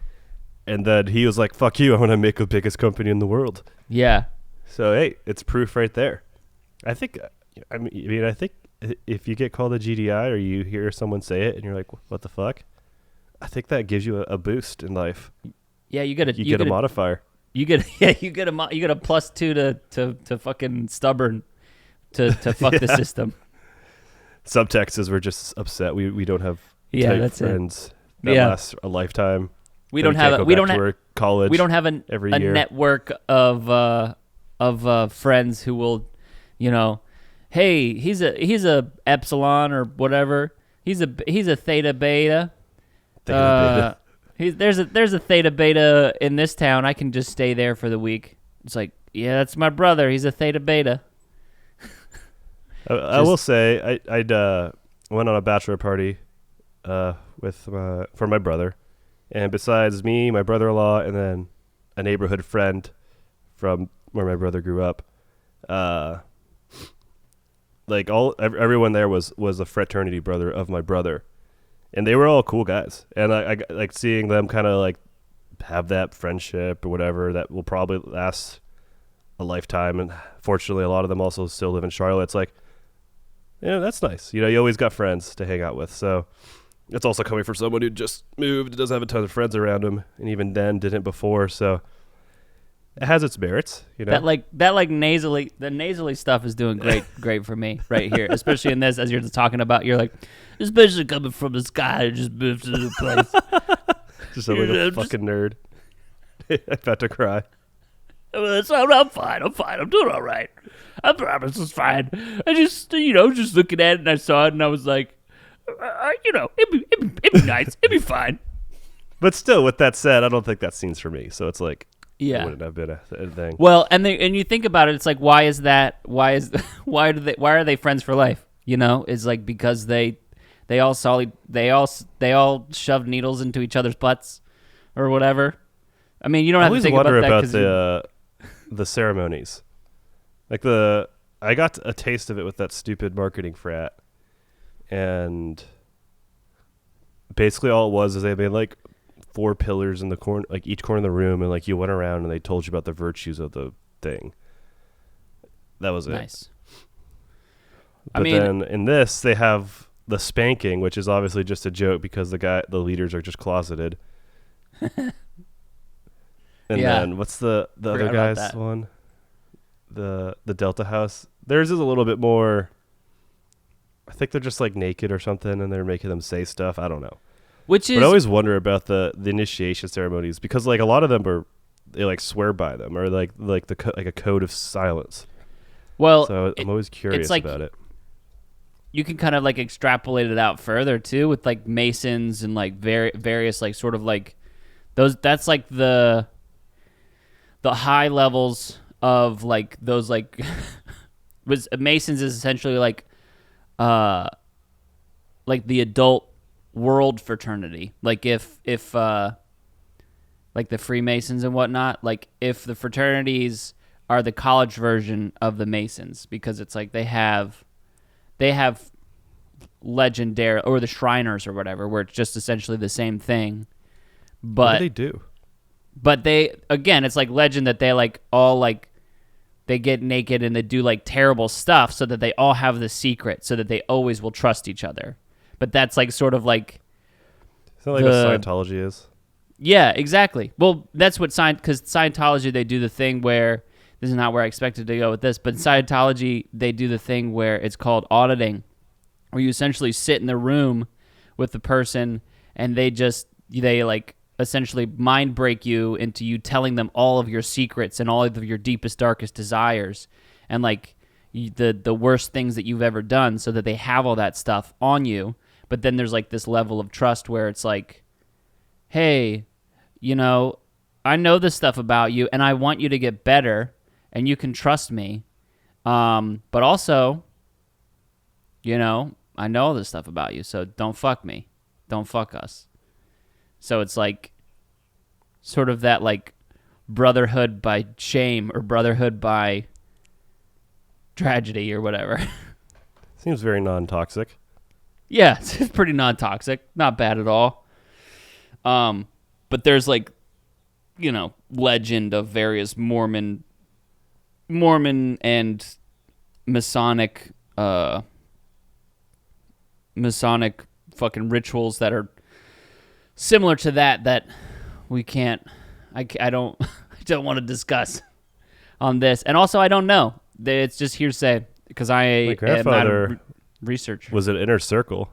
And then he was like, "Fuck you! I want to make the biggest company in the world." Yeah. So hey, it's proof right there. I think if you get called a GDI or you hear someone say it and you're like, "What the fuck?" I think that gives you a boost in life. Yeah, you get a modifier. You get a +2 to fucking stubborn to fuck the system. Subtext is we're just upset. We don't have that's friends that last a lifetime. We don't have college. We don't have a year. network of friends who will, hey, he's a epsilon or whatever. He's a theta beta. Theta beta. There's a theta beta in this town. I can just stay there for the week. It's like, yeah, that's my brother. He's a theta beta. I will say I went on a bachelor party for my brother, And besides me, my brother-in-law, and then a neighborhood friend from where my brother grew up, like everyone there was a fraternity brother of my brother, and they were all cool guys. And I like seeing them kind of like have that friendship or whatever that will probably last a lifetime. And fortunately, a lot of them also still live in Charlotte. It's like, yeah, that's nice. You know, you always got friends to hang out with. So it's also coming from someone who just moved, doesn't have a ton of friends around him, and even then didn't before. So it has its merits, you know. The nasally stuff is doing great for me right here, especially in this as you're just talking about. You're like, especially coming from this guy who just moved to the new place. Just sound like a fucking nerd. I'm about to cry. I'm fine. I'm doing all right. I promise it's fine. I just, just looking at it and I saw it and I was like, it'd be nice. It'd be fine. But still, with that said, I don't think that scene's for me. So it's like, yeah, it wouldn't have been a thing. Well, and you think about it, it's like, why is that? Why are they friends for life? You know, it's like because they all shoved needles into each other's butts or whatever. I mean, you don't have to think about that. I always wonder about the ceremonies. Like I got a taste of it with that stupid marketing frat, and basically all it was is they made like 4 pillars in the corner, like each corner of the room, and like you went around and they told you about the virtues of the thing. That was it. Nice. But then in this, they have the spanking, which is obviously just a joke because the leaders are just closeted. And then what's the other guy's one? The Delta House. Theirs is a little bit more. I think they're just like naked or something, and they're making them say stuff. I don't know. But I always wonder about the initiation ceremonies because like a lot of them they like swear by them or like a code of silence. Well, so I'm always curious about it. You can kind of like extrapolate it out further too with like Masons and like various like sort of like those. That's like the high levels of like those like Masons is essentially like the adult world fraternity. Like if like the Freemasons and whatnot, like if the fraternities are the college version of the Masons, because it's like they have legendary, or the Shriners or whatever, where it's just essentially the same thing. But what do they do? But they, again, it's like legend that they like all like they get naked and they do like terrible stuff so that they all have the secret so that they always will trust each other. But that's like sort of like is that like what Scientology is? Yeah, exactly. Well, that's what because Scientology, they do the thing where, this is not where I expected to go with this, but in Scientology, they do the thing where it's called auditing, where you essentially sit in the room with the person and they like essentially mind break you into you telling them all of your secrets and all of your deepest, darkest desires and like the worst things that you've ever done, so that they have all that stuff on you. But then there's like this level of trust where it's like, hey, I know this stuff about you and I want you to get better and you can trust me. But also, I know all this stuff about you, so don't fuck me. Don't fuck us. So it's like sort of that like brotherhood by shame or brotherhood by tragedy or whatever. Seems very non-toxic. Yeah, it's pretty non-toxic. Not bad at all. But there's like, legend of various Mormon and Masonic fucking rituals that are similar to that we can't, I don't want to discuss on this. And also, I don't know. It's just hearsay because I am not a researcher. Was an inner circle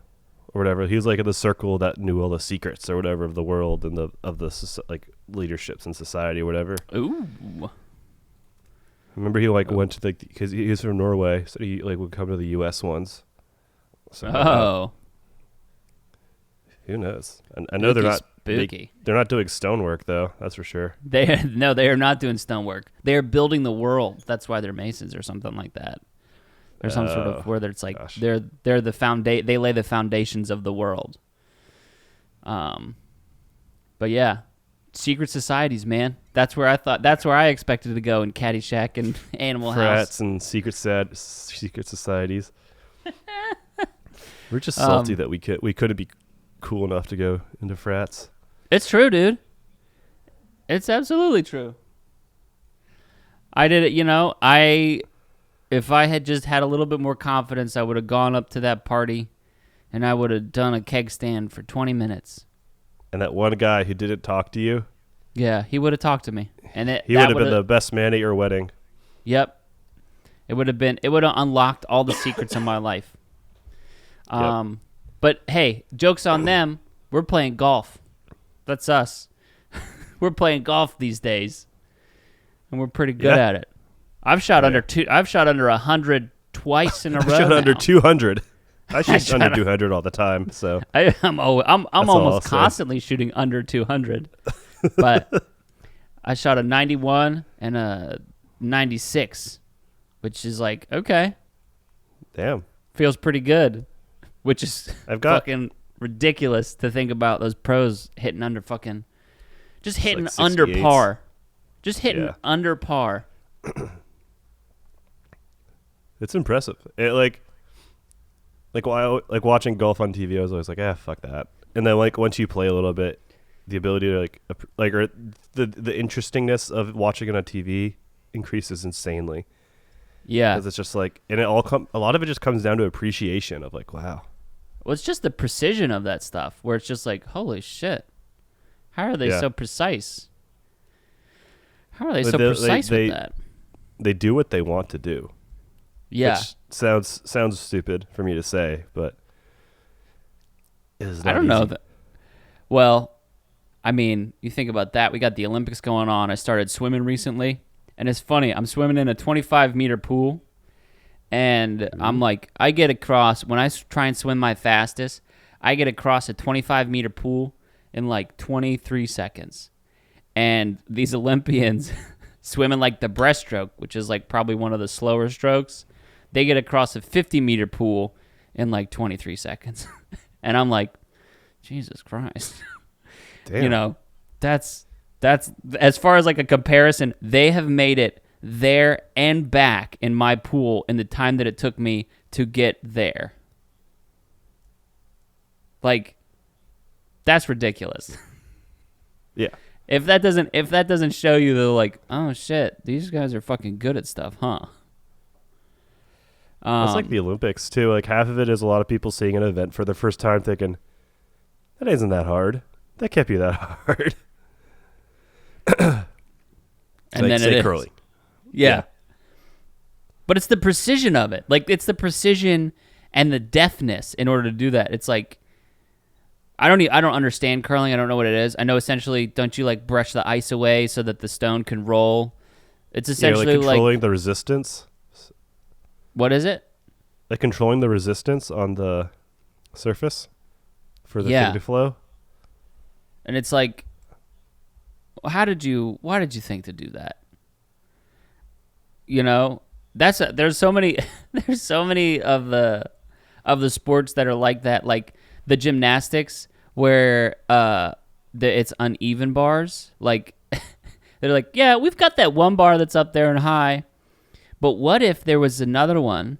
or whatever. He was like in the circle that knew all the secrets or whatever of the world and of the like leaderships in society or whatever. Ooh. I remember he like went to because he was from Norway, so he like would come to the U.S. ones. So, who knows? I know they're not spooky. They're not doing stonework though. That's for sure. They are not doing stonework. They are building the world. That's why they're Masons or something like that. There's some sort of where it's like they're the they lay the foundations of the world. But But yeah, secret societies, man. That's where I expected to go in Caddyshack and Animal House. Frats and secret societies. We're just salty that we couldn't be cool enough to go into frats. It's true, dude. It's absolutely true. I did it, if I had just had a little bit more confidence, I would have gone up to that party and I would have done a keg stand for 20 minutes. And that one guy who didn't talk to you, Yeah, he would have talked to me. And he would have been the best man at your wedding. Yep. It would have unlocked all the secrets of my life. Yep. But hey, joke's on them. We're playing golf. That's us. We're playing golf these days. And we're pretty good at it. I've shot under 100 twice in a row. I shot under 200. I shoot shot under 200 all the time. So I'm almost I'll say. constantly shooting under 200. But I shot a 91 and a 96, which is like, okay, damn, feels pretty good. Which is fucking ridiculous to think about those pros hitting under fucking, just hitting like under 68s. par. Just hitting Yeah. under par. It's impressive. It like watching golf on TV. I was always like, fuck that. And then like once you play a little bit, the ability to or the interestingness of watching it on TV increases insanely. Yeah. Because it's just like, and a lot of it just comes down to appreciation of like, wow. Well, it's just the precision of that stuff where it's just like, holy shit. How are they so precise? How are they so precise with that? They do what they want to do. Yeah. Which sounds stupid for me to say, but it is not I don't know easy. that. Well, I mean, you think about that. We got the Olympics going on. I started swimming recently, and it's funny. I'm swimming in a 25-meter pool, and I'm like, I get across, when I try and swim my fastest, I get across a 25-meter pool in like 23 seconds. And these Olympians swimming like the breaststroke, which is like probably one of the slower strokes, they get across a 50-meter pool in like 23 seconds. And I'm like, Jesus Christ. Damn. That's as far as like a comparison, they have made it there and back in my pool in the time that it took me to get there. Like, that's ridiculous. Yeah. If that doesn't show you the like, oh shit, these guys are fucking good at stuff, huh? It's like the Olympics too. Like half of it is a lot of people seeing an event for the first time thinking, that isn't that hard. That can't be that hard. And then it is. curling. Yeah. But it's the precision of it. Like, it's the precision and the deftness in order to do that. It's like, I don't understand curling. I don't know what it is. I know essentially, don't you like brush the ice away so that the stone can roll? It's essentially like controlling the resistance. What is it? Like controlling the resistance on the surface for the thing to flow. And it's like, why did you think to do that? There's so many of the sports that are like that, like the gymnastics where it's uneven bars. Like they're like, yeah, we've got that one bar that's up there and high, but what if there was another one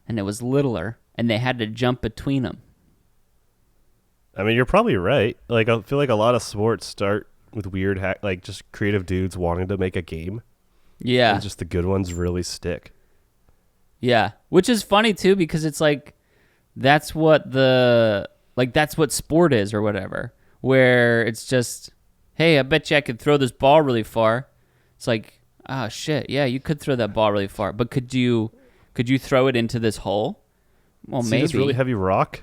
and it was littler and they had to jump between them? I mean, you're probably right. Like, I feel like a lot of sports start with weird, like just creative dudes wanting to make a game. Yeah. And just the good ones really stick. Yeah. Which is funny too, because it's like, that's what sport is or whatever, where it's just, hey, I bet you I could throw this ball really far. It's like, oh shit. Yeah, you could throw that ball really far, but could you throw it into this hole? Well, maybe. This really heavy rock?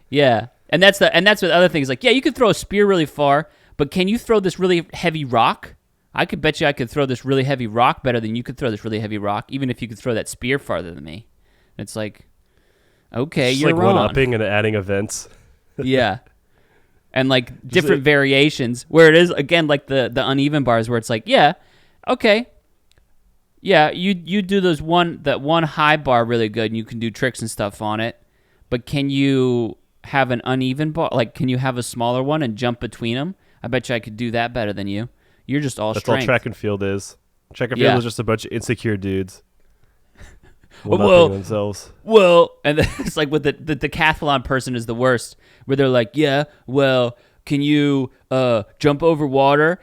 Yeah. And that's what other things like, yeah, you could throw a spear really far, but can you throw this really heavy rock? I could bet you I could throw this really heavy rock better than you could throw this really heavy rock, even if you could throw that spear farther than me. And it's like, okay, just you're like wrong. one-upping and adding events. Yeah. And like different variations where it is, again, like the uneven bars where it's like, yeah, okay. Yeah, you do that one high bar really good and you can do tricks and stuff on it, but can you have an uneven bar? Like, can you have a smaller one and jump between them? I bet you I could do that better than you. You're just all That's strength. all track and field is. Track and field Yeah. is just a bunch of insecure dudes. Will Well, not think of themselves. Well, and then it's like with the decathlon person is the worst, where they're like, yeah, well, can you jump over water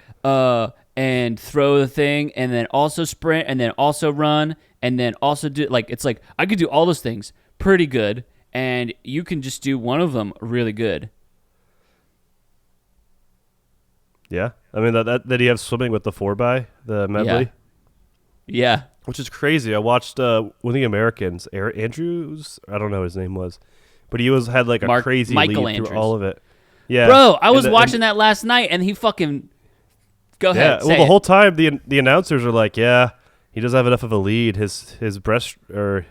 and throw the thing and then also sprint and then also run and then also do, like, it's like, I could do all those things pretty good and you can just do one of them really good. Yeah, I mean that you have swimming with the 4x, the medley. Yeah. Which is crazy. I watched one of the Americans, Andrews. I don't know what his name was, but he had like a crazy Michael lead Andrews. through all of it. Yeah, Bro, I was watching that last night, and he fucking. Go ahead. Yeah, well, the whole time the announcers are like, yeah, he doesn't have enough of a lead. His breast or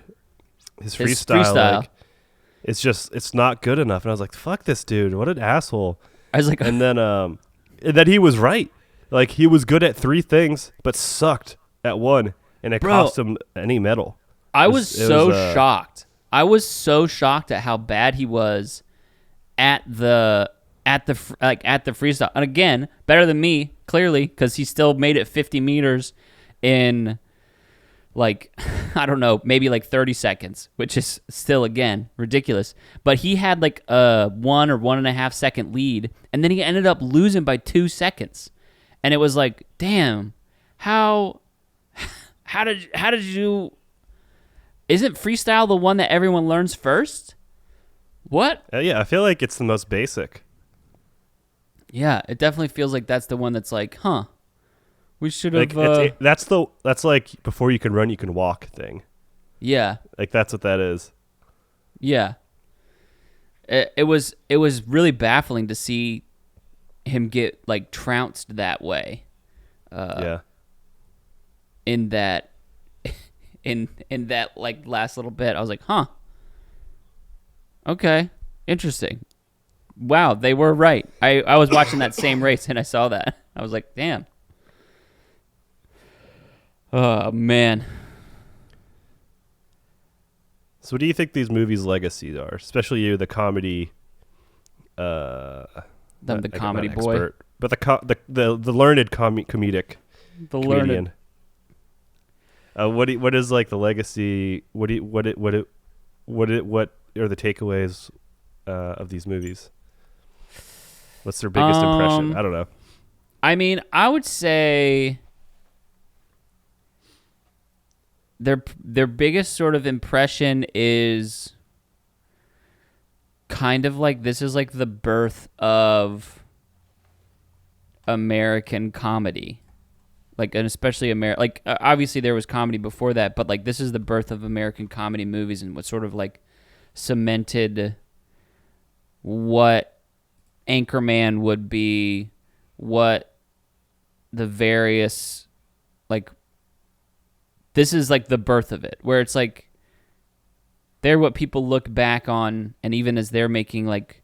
his freestyle. Like, it's not good enough. And I was like, fuck this dude, what an asshole. I was like, and then he was right. Like he was good at 3 things, but sucked at one. And it cost him any medal. I was so shocked. I was so shocked at how bad he was at the freestyle. And again, better than me, clearly, because he still made it 50 meters in like, I don't know, maybe like 30 seconds, which is still, again, ridiculous. But he had like a 1 or 1.5 second lead, and then he ended up losing by 2 seconds. And it was like, damn, How did you? Isn't freestyle the one that everyone learns first? What? Yeah, I feel like it's the most basic. Yeah, it definitely feels like that's the one that's like, huh? We should have. Like that's like before you can run, you can walk thing. Yeah. Like that's what that is. Yeah. It was really baffling to see him get like trounced that way. Yeah. In that like last little bit, I was like, huh, okay, interesting. Wow, they were right. I was watching that same race and I saw that. I was like, damn. Oh man. So what do you think these movies' legacies are? Especially you, the comedy The comedy not boy. expert, but the learned comedic The comedian. learned. What is like the legacy? What are the takeaways of these movies? What's their biggest impression? I don't know. I mean, I would say their biggest sort of impression is kind of like, this is like the birth of American comedy. Like, and especially obviously there was comedy before that, but like this is the birth of American comedy movies and what sort of like cemented what Anchorman would be, what the various, like, this is like the birth of it, where it's like they're what people look back on, and even as they're making like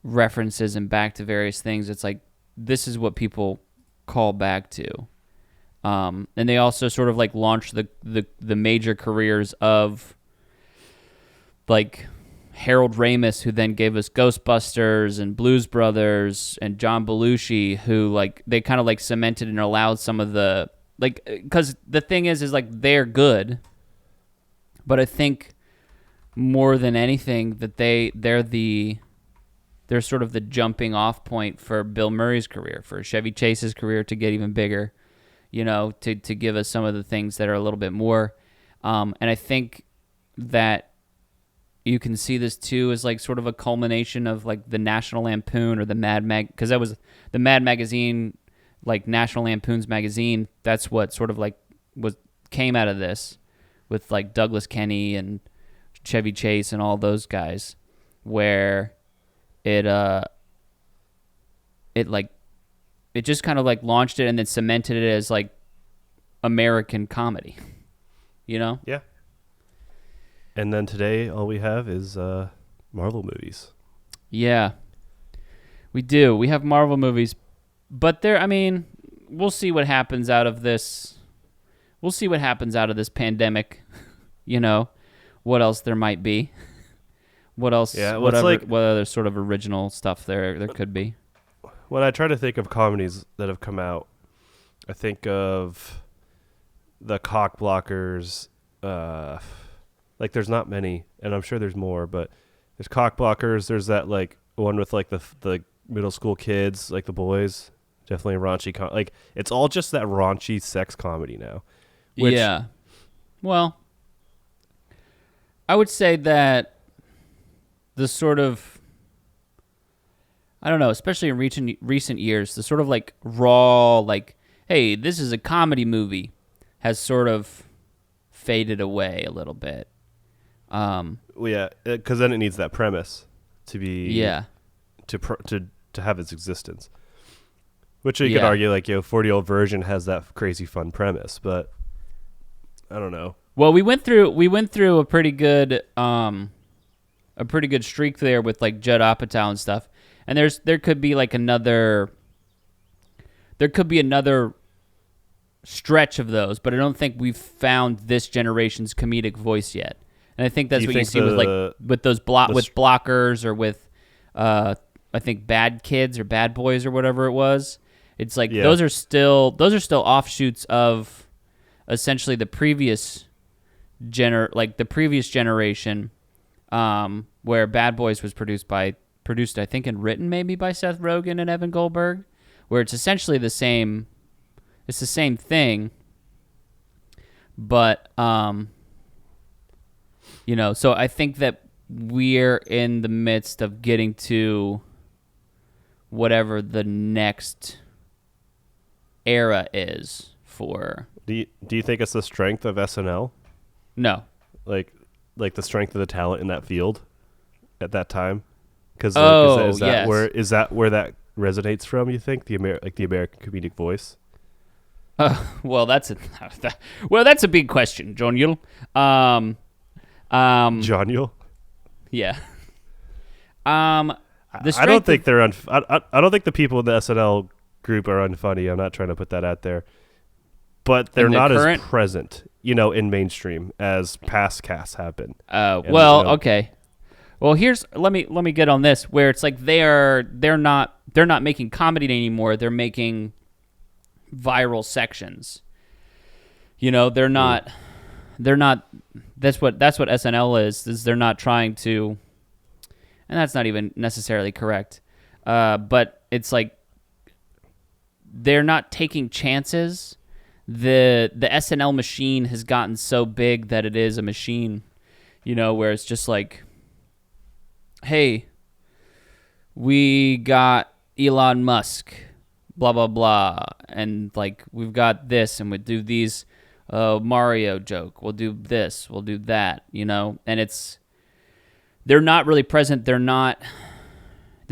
references and back to various things, it's like this is what people call back to. And they also sort of like launched the major careers of like Harold Ramis, who then gave us Ghostbusters and Blues Brothers, and John Belushi, who like they kind of like cemented and allowed some of the, like, because the thing is like they're good, but I think more than anything that they're sort of the jumping off point for Bill Murray's career, for Chevy Chase's career to get even bigger, you know, to give us some of the things that are a little bit more. And I think that you can see this too as like sort of a culmination of like the National Lampoon or the Mad Mag, because that was the Mad magazine, like National Lampoon's magazine. That's what sort of like came out of this, with like Douglas Kenny and Chevy Chase and all those guys, where it just kind of like launched it and then cemented it as like American comedy, you know? Yeah. And then today, all we have is Marvel movies. Yeah, we do. We have Marvel movies, but I mean, we'll see what happens out of this. We'll see what happens out of this pandemic. You know, what else there might be. What else? Yeah, what other sort of original stuff there could be. when I try to think of comedies that have come out, I think of the Cock Blockers. Like there's not many, and I'm sure there's more, but there's Cock Blockers. There's that like one with like the middle school kids, like the boys. Definitely a raunchy. Like it's all just that raunchy sex comedy now. Which, yeah. Well, I would say that the sort of, I don't know, especially in recent years, the sort of like raw, like, hey, this is a comedy movie, has sort of faded away a little bit. Well, yeah, because then it needs that premise to be to have its existence. Which you could argue, like, 40-year-old version has that crazy fun premise, but I don't know. Well, we went through a pretty good streak there with like Judd Apatow and stuff. And there could be another stretch of those, but I don't think we've found this generation's comedic voice yet. And I think that's what you see with those with Blockers or with I think Bad Kids or Bad Boys or whatever it was. It's like those are still offshoots of essentially the previous generation, where Bad Boys was produced I think and written maybe by Seth Rogen and Evan Goldberg, where it's essentially the same thing, but so I think that we're in the midst of getting to whatever the next era is for. Do you think it's the strength of SNL? No. Like the strength of the talent in that field at that time? Because is that where that resonates from? You think the American comedic voice? Well, that's a big question, John Yule. John Yule? Yeah. I don't think they're I don't think the people in the SNL group are unfunny. I'm not trying to put that out there, but they're not as present, in mainstream as past casts have been. Okay. Well, let me get on this, where it's like they're not making comedy anymore. They're making viral sections. They're not. That's what SNL is they're not trying to, and that's not even necessarily correct. But it's like they're not taking chances. The SNL machine has gotten so big that it is a machine, where it's just like, hey, we got Elon Musk, blah, blah, blah, and like we've got this, and we do these Mario joke, we'll do this, we'll do that, and they're not really present. They're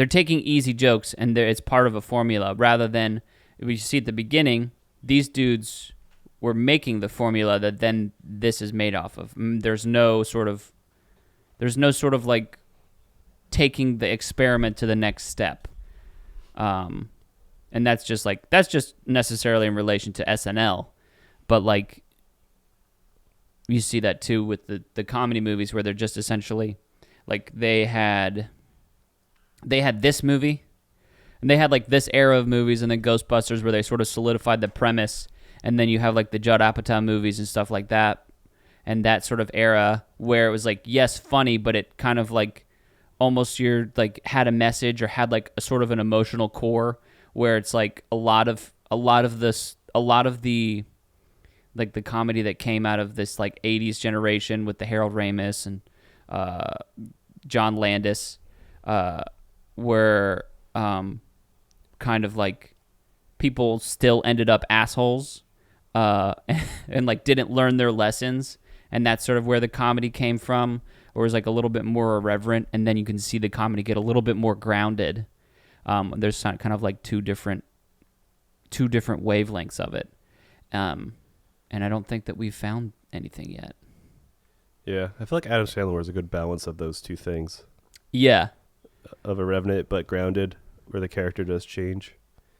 taking easy jokes, and it's part of a formula, rather than, we see at the beginning, these dudes were making the formula that then this is made off of. There's no sort of like taking the experiment to the next step. And that's just necessarily in relation to SNL. But like, you see that too with the comedy movies, where they're just essentially like, they had this movie, and they had like this era of movies, and then Ghostbusters, where they sort of solidified the premise, and then you have like the Judd Apatow movies and stuff like that, and that sort of era where it was like, yes, funny, but it kind of like almost had a message, or had like a sort of an emotional core, where it's like a lot of the like the comedy that came out of this like 80s generation with the Harold Ramis and John Landis were kind of like people still ended up assholes and like didn't learn their lessons, and that's sort of where the comedy came from, or was like a little bit more irreverent, and then you can see the comedy get a little bit more grounded. There's kind of like two different wavelengths of it, and I don't think that we've found anything yet. Yeah, I feel like Adam Sandler is a good balance of those two things. Yeah, of irreverent but grounded, where the character does change.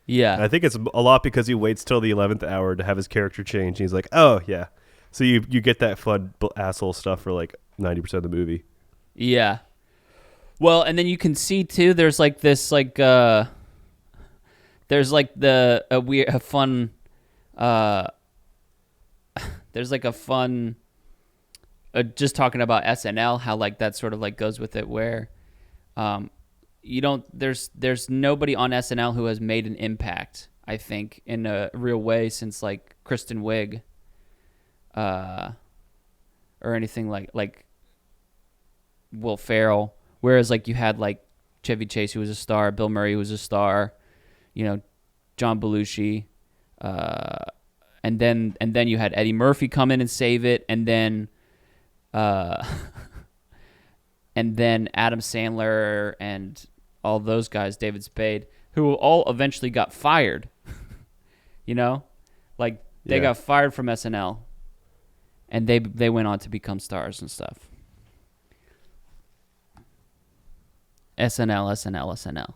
Yeah. And I think it's a lot because he waits till the 11th hour to have his character change. And he's like, oh, yeah. So you get that fun asshole stuff for like 90% of the movie. Yeah. Well, and then you can see, too, there's like this, like, there's like a fun there's like a fun just talking about SNL, how like that sort of like goes with it, where you don't there's nobody on SNL who has made an impact, I think, in a real way since like Kristen Wiig or anything like Will Ferrell, whereas like you had like Chevy Chase, who was a star, Bill Murray, who was a star, John Belushi, and then you had Eddie Murphy come in and save it, and then Adam Sandler and all those guys, David Spade, who all eventually got fired. Like they got fired from SNL, and they went on to become stars and stuff. SNL.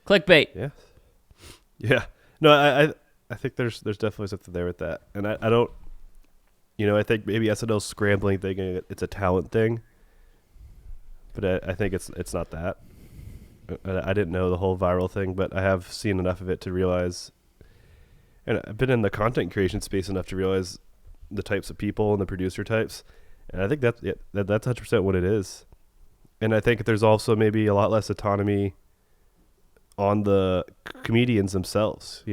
Clickbait. Yeah. Yeah. No, I think there's definitely something there with that. And I don't, I think maybe SNL's scrambling, thinking it's a talent thing. But I think it's not that. I didn't know the whole viral thing, but I have seen enough of it to realize, and I've been in the content creation space enough to realize the types of people and the producer types. And I think that's 100% what it is. And I think there's also maybe a lot less autonomy on the comedians themselves,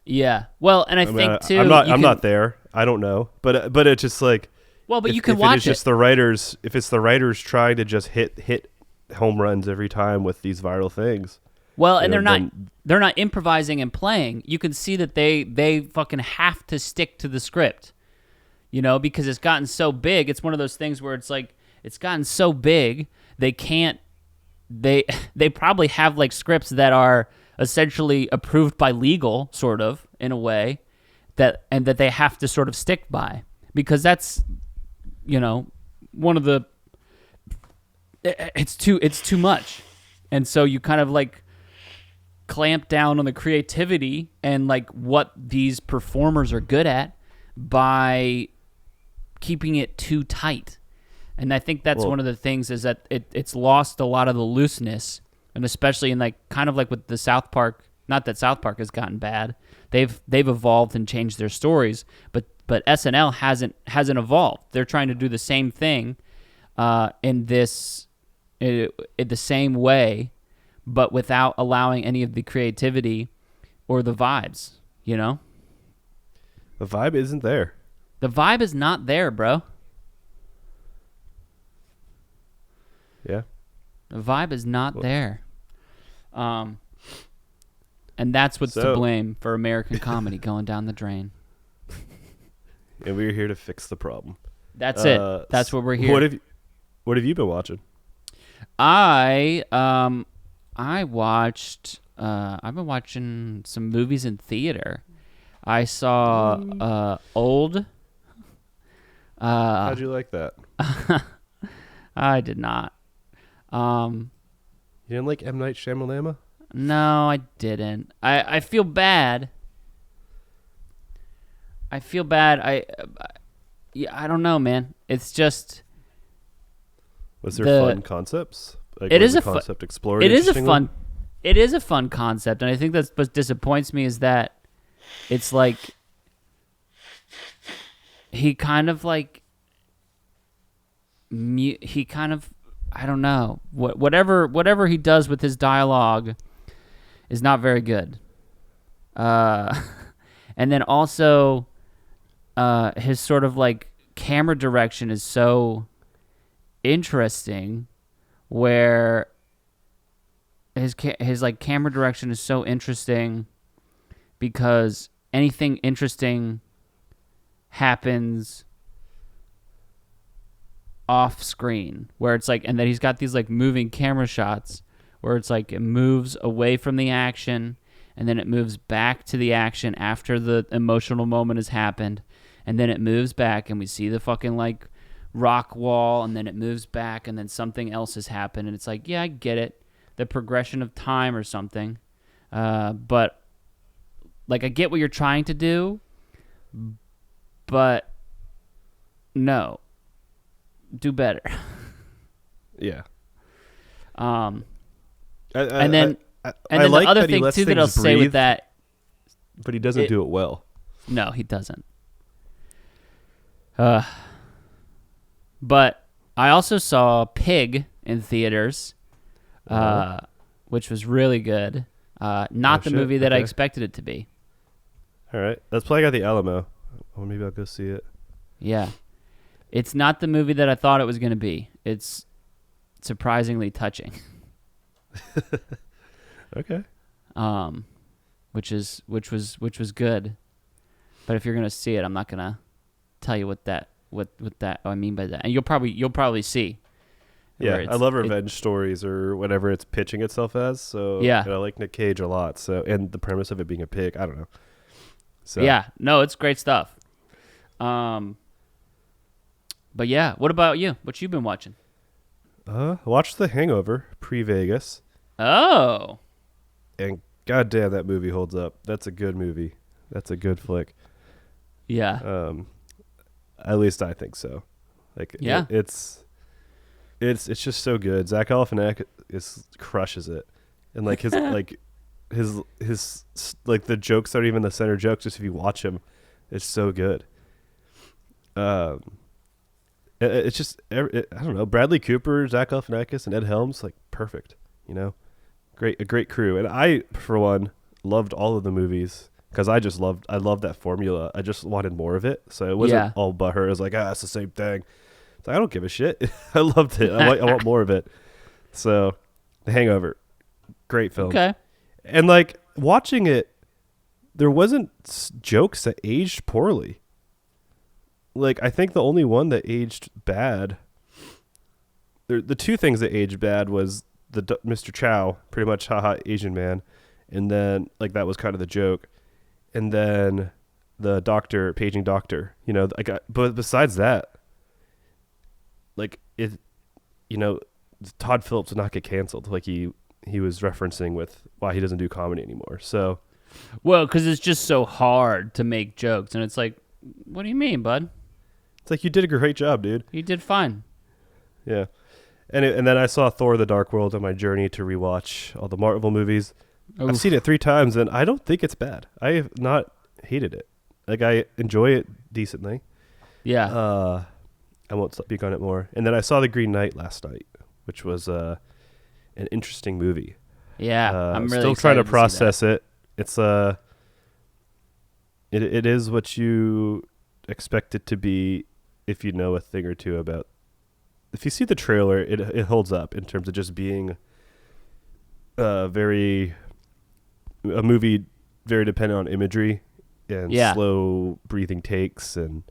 Yeah. Well, and I think too. I'm not there. I don't know, but it's just like. Well, but if, you can if watch it. Is just the writers. If it's the writers trying to just hit home runs every time with these viral things. Well, and they're not improvising and playing. You can see that they fucking have to stick to the script, because it's gotten so big. It's one of those things where it's like it's gotten so big they can't. They probably have like scripts that are essentially approved by legal, sort of, in a way, that they have to sort of stick by, because that's, one of the, it's too much. And so you kind of like clamp down on the creativity and like what these performers are good at by keeping it too tight. And I think that's one of the things, is that it's lost a lot of the looseness, and especially in like kind of like with the South Park. Not that South Park has gotten bad; they've evolved and changed their stories, but SNL hasn't evolved. They're trying to do the same thing in the same way, but without allowing any of the creativity or the vibes. The vibe isn't there. The vibe is not there, bro. Yeah. The vibe is not there. And that's what's to blame for American comedy going down the drain. And we're here to fix the problem. That's it. That's what we're here. What have you been watching? I watched I've been watching some movies in theater. I saw Old. How'd you like that? I did not. You didn't like M. Night Shyamalan? No, I didn't. I feel bad. I don't know, man. It's just. Was there fun concepts? Like, it is a concept explored. It is a fun. It is a fun concept, and I think that's what disappoints me, is that it's like he kind of I don't know, whatever he does with his dialogue is not very good. And then also his sort of like camera direction is so interesting, where his like camera direction is so interesting because anything interesting happens off screen, where it's like, and then he's got these like moving camera shots where it's like it moves away from the action and then it moves back to the action after the emotional moment has happened, and then it moves back and we see the fucking like rock wall, and then it moves back and then something else has happened, and it's like, yeah, I get it, the progression of time or something, but like I get what you're trying to do, but no, do better. Yeah. And then And I then like the other that he thing lets too that I'll things say with breathe, that, but he doesn't do it well. No, he doesn't. but I also saw Pig in theaters, which was really good. Not the shit, movie that I okay. expected it to be. All right, that's probably got the Alamo. Or maybe I'll go see it. Yeah. It's not the movie that I thought it was going to be. It's surprisingly touching. Okay. Which was good. But if you're going to see it, I'm not going to tell you what I mean by that. And you'll probably see. Yeah, where I love revenge stories or whatever it's pitching itself as. So Yeah. and I like Nick Cage a lot. So and the premise of it being a pig, I don't know. So Yeah, no, it's great stuff. But yeah, what about you? What you been watching? watched The Hangover pre-Vegas, Oh, and goddamn, that movie holds up. That's a good movie. That's a good flick. yeah. At least I think so. Like, Yeah. it's just so good. Zach Galifianakis crushes it, and like his his like the jokes aren't even the center jokes. Just if you watch him, it's so good. It's just I don't know. Bradley Cooper, Zach Galifianakis, and Ed Helms, like perfect. You know, a great crew. And I, for one, loved all of the movies because I loved that formula. I just wanted more of it. So it wasn't all butthurt. It was like, it's the same thing. It's like, I don't give a shit. I loved it. I want more of it. So, The Hangover, great film. Okay. And like watching it, there wasn't jokes that aged poorly. Like, I think the only one that aged bad, the two things that aged bad was the Mr. Chow, pretty much haha Asian man, and then like that was kind of the joke, and then the paging doctor, you know, but besides that, like it, you know, Todd Phillips did not get canceled, like he was referencing with why he doesn't do comedy anymore. So, Well, because it's just so hard to make jokes, and it's like, what do you mean, bud? it's like, you did a great job, dude. You did fine. Yeah. And then I saw Thor: The Dark World on my journey to rewatch all the Marvel movies. Oof. I've seen it 3 times, and I don't think it's bad. I have not hated it. Like, I enjoy it decently. Yeah. I won't speak on it more. And then I saw The Green Knight last night, which was an interesting movie. Yeah. I'm really still trying to excited see that. process it. It's it is what you expect it to be if you know a thing or two about. If you see the trailer, it holds up in terms of just being a movie very dependent on imagery and slow breathing takes and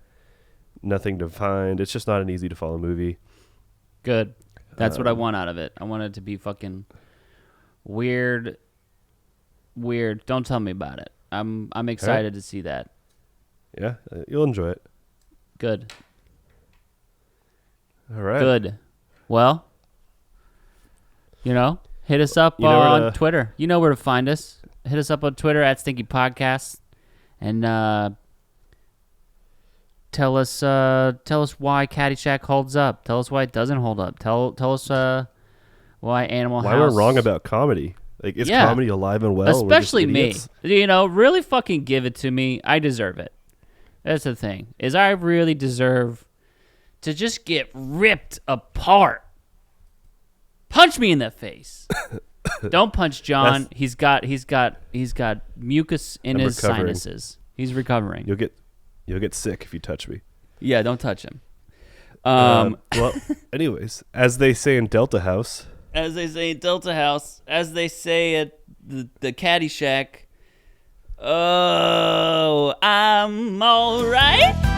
nothing defined. It's just not an easy to follow movie. Good. That's what I want out of it. I want it to be fucking weird. Don't tell me about it. I'm excited to see that. Yeah, you'll enjoy it. Good. All right. Good. Well, hit us up You know where on to- Twitter. You know where to find us. Hit us up on Twitter at Stinky Podcast, and tell us why Caddyshack holds up. Tell us why it doesn't hold up. Tell us why Animal Why House. we're wrong about comedy. Like, is Yeah. comedy alive and well? We're just Especially me. idiots? Really fucking give it to me. I deserve it. That's the thing. Is I really deserve to just get ripped apart. Punch me in the face. Don't punch John. He's got mucus in I'm his recovering. sinuses. He's recovering. You'll get sick if you touch me. Yeah, don't touch him. Well, anyways, as they say in Delta House, As they say in Delta House, as they say at the Caddyshack, oh, I'm all right.